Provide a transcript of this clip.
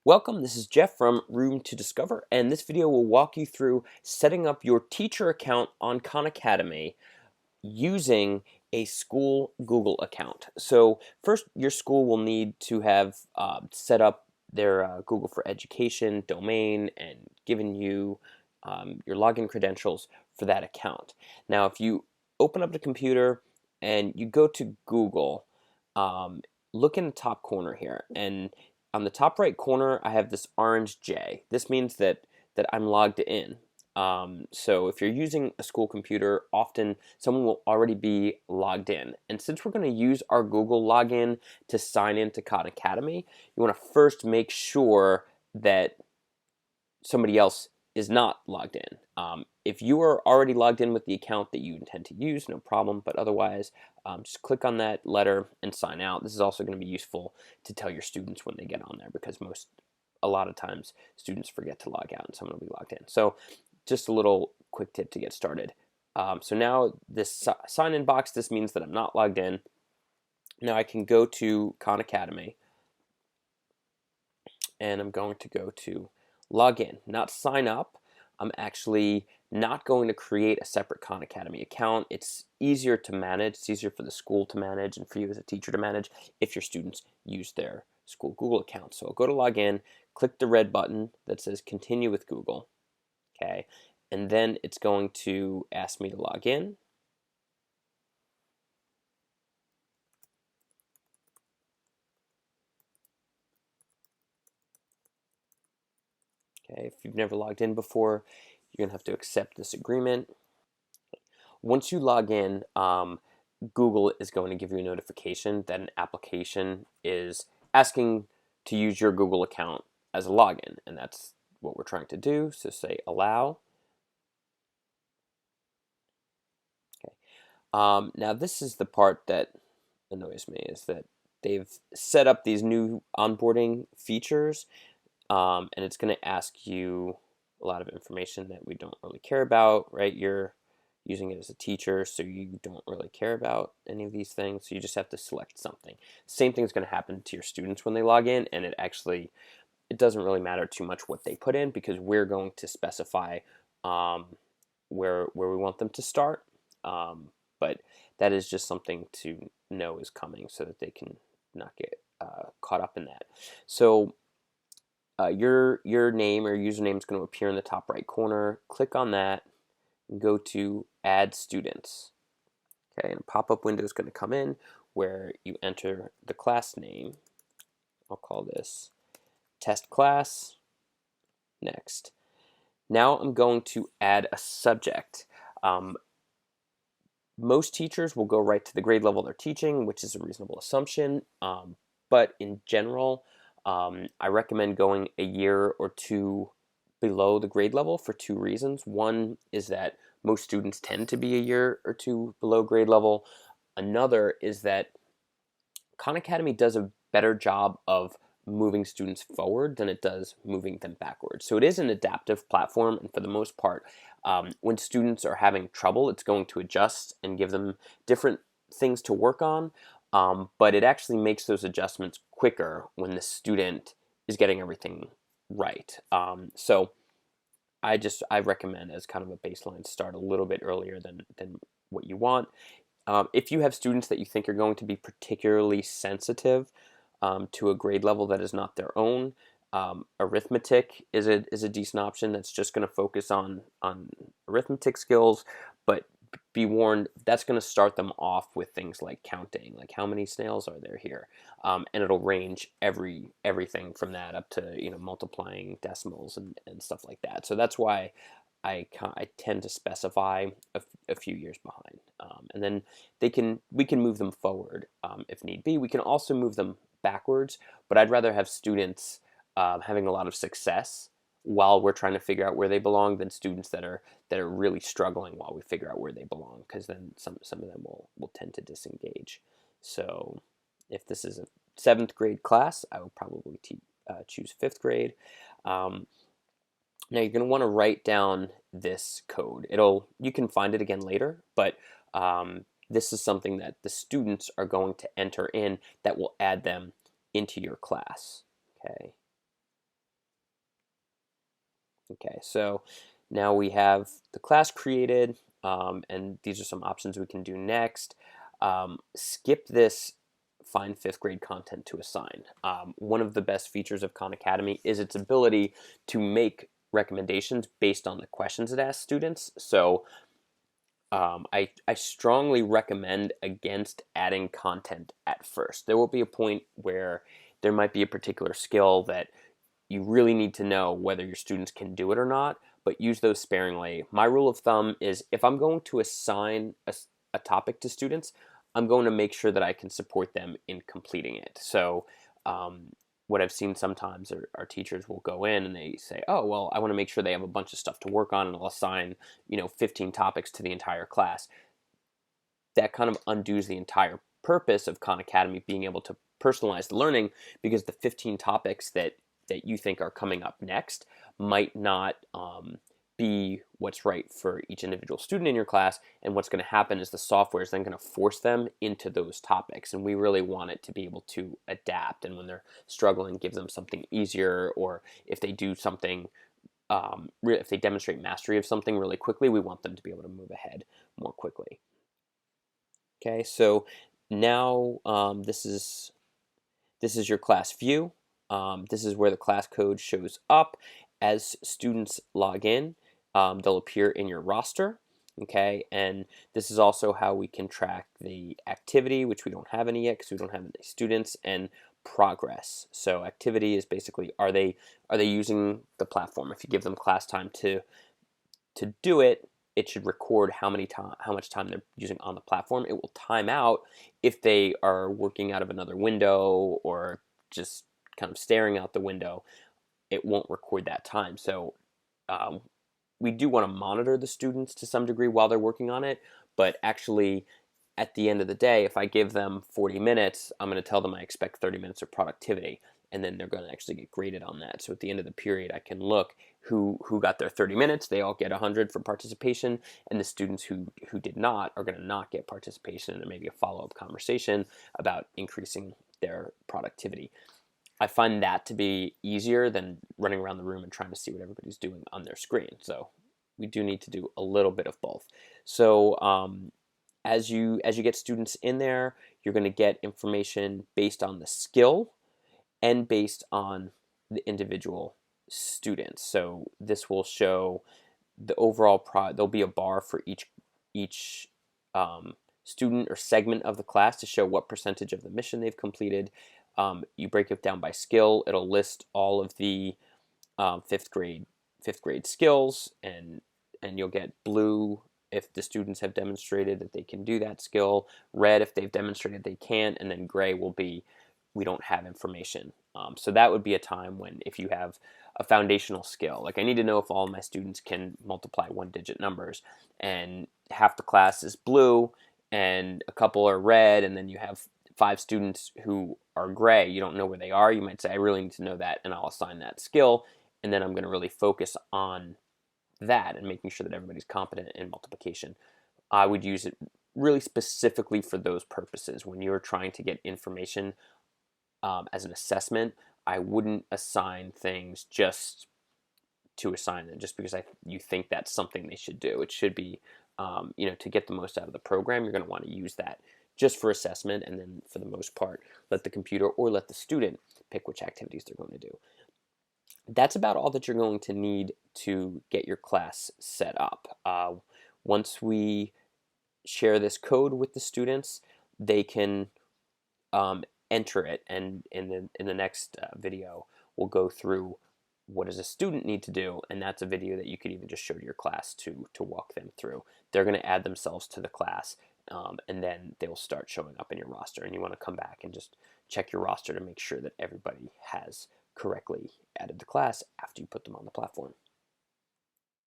Welcome, this is Jeff from Room to Discover, and this video will walk you through setting up your teacher account on Khan Academy using a school Google account. So first, your school will need to have set up their Google for Education domain and given you your login credentials for that account. Now, if you open up the computer and you go to Google, look in the top corner here, and on the top right corner, I have this orange J. This means that I'm logged in. So if you're using a school computer, often someone will already be logged in. And since we're going to use our Google login to sign into Khan Academy, you want to first make sure that somebody else is not logged in. If you are already logged in with the account that you intend to use, no problem, but otherwise, just click on that letter and sign out. This is also going to be useful to tell your students when they get on there, because a lot of times students forget to log out and someone will be logged in. So just a little quick tip to get started. So now this sign-in box, this means that I'm not logged in. Now I can go to Khan Academy, and I'm going to go to login, not sign up. I'm actually not going to create a separate Khan Academy account. It's easier to manage. It's easier for the school to manage and for you as a teacher to manage if your students use their school Google account. So I'll go to login, click the red button that says continue with Google, okay? And then it's going to ask me to log in. Okay, if you've never logged in before, you're gonna have to accept this agreement. Once you log in, Google is going to give you a notification that an application is asking to use your Google account as a login, and that's what we're trying to do. So say allow. Okay. Now this is the part that annoys me, is that they've set up these new onboarding features, and it's going to ask you a lot of information that we don't really care about, right? You're using it as a teacher, so you don't really care about any of these things. So you just have to select something. Same thing is going to happen to your students when they log in, and it doesn't really matter too much what they put in, because we're going to specify where we want them to start. But that is just something to know is coming, so that they can not get caught up in that. So your name or username is going to appear in the top right corner. Click on that and go to Add Students. Okay, and a pop-up window is going to come in where you enter the class name. I'll call this Test Class. Next. Now I'm going to add a subject. Most teachers will go right to the grade level they're teaching, which is a reasonable assumption. But in general, I recommend going a year or two below the grade level for two reasons. One is that most students tend to be a year or two below grade level. Another is that Khan Academy does a better job of moving students forward than it does moving them backwards. So it is an adaptive platform, and for the most part, when students are having trouble, it's going to adjust and give them different things to work on, but it actually makes those adjustments quicker when the student is getting everything right. So I recommend, as kind of a baseline, to start a little bit earlier than what you want. If you have students that you think are going to be particularly sensitive to a grade level that is not their own, arithmetic is a decent option that's just going to focus on arithmetic skills, but be warned, that's going to start them off with things like counting, like how many snails are there here, and it'll range everything from that up to multiplying decimals and stuff like that. So that's why I tend to specify a few years behind, and then we can move them forward if need be. We can also move them backwards, but I'd rather have students having a lot of success while we're trying to figure out where they belong than students that are really struggling while we figure out where they belong, because then some of them will tend to disengage. So if this is a 7th grade class, I would probably choose 5th grade. Now you're going to want to write down this code. You can find it again later, but this is something that the students are going to enter in that will add them into your class. Okay. Okay, so now we have the class created, and these are some options we can do next. Skip this find fifth grade content to assign. One of the best features of Khan Academy is its ability to make recommendations based on the questions it asks students. So I strongly recommend against adding content at first. There will be a point where there might be a particular skill that you really need to know whether your students can do it or not, but use those sparingly. My rule of thumb is if I'm going to assign a topic to students, I'm going to make sure that I can support them in completing it. So what I've seen sometimes are teachers will go in and they say, oh, well, I want to make sure they have a bunch of stuff to work on, and I'll assign, 15 topics to the entire class. That kind of undoes the entire purpose of Khan Academy being able to personalize the learning, because the 15 topics that you think are coming up next might not be what's right for each individual student in your class. And what's going to happen is the software is then going to force them into those topics. And we really want it to be able to adapt. And when they're struggling, give them something easier. Or if they do something, if they demonstrate mastery of something really quickly, we want them to be able to move ahead more quickly. Okay, so now this is your class view. This is where the class code shows up. As students log in, they'll appear in your roster. Okay, and this is also how we can track the activity, which we don't have any yet because we don't have any students, and progress. So activity is basically, are they using the platform? If you give them class time to do it, it should record how much time they're using on the platform. It will time out if they are working out of another window or just kind of staring out the window. It won't record that time. So um, we do want to monitor the students to some degree while they're working on it, but actually at the end of the day, if I give them 40 minutes, I'm going to tell them I expect 30 minutes of productivity, and then they're going to actually get graded on that. So at the end of the period, I can look who got their 30 minutes. They all get 100 for participation, and the students who did not are going to not get participation, and there may be a follow-up conversation about increasing their productivity. I find that to be easier than running around the room and trying to see what everybody's doing on their screen. So we do need to do a little bit of both. So as you get students in there, you're going to get information based on the skill and based on the individual students. So this will show the overall there'll be a bar for each student or segment of the class to show what percentage of the mission they've completed. You break it down by skill. It'll list all of the fifth grade skills, and you'll get blue if the students have demonstrated that they can do that skill, red if they've demonstrated they can't, and then gray will be we don't have information. So that would be a time when, if you have a foundational skill, like I need to know if all my students can multiply one-digit numbers, and half the class is blue and a couple are red, and then you have 5 students who are gray, you don't know where they are, you might say, I really need to know that, and I'll assign that skill, and then I'm going to really focus on that and making sure that everybody's competent in multiplication. I would use it really specifically for those purposes. When you're trying to get information as an assessment, I wouldn't assign things just to assign them, just because you think that's something they should do. It should be, to get the most out of the program, you're going to want to use that just for assessment, and then for the most part, let the computer or let the student pick which activities they're going to do. That's about all that you're going to need to get your class set up. Once we share this code with the students, they can enter it, and in the next video, we'll go through what does a student need to do, and that's a video that you could even just show to your class to walk them through. They're going to add themselves to the class, and then they'll start showing up in your roster, and you want to come back and just check your roster to make sure that everybody has correctly added the class after you put them on the platform.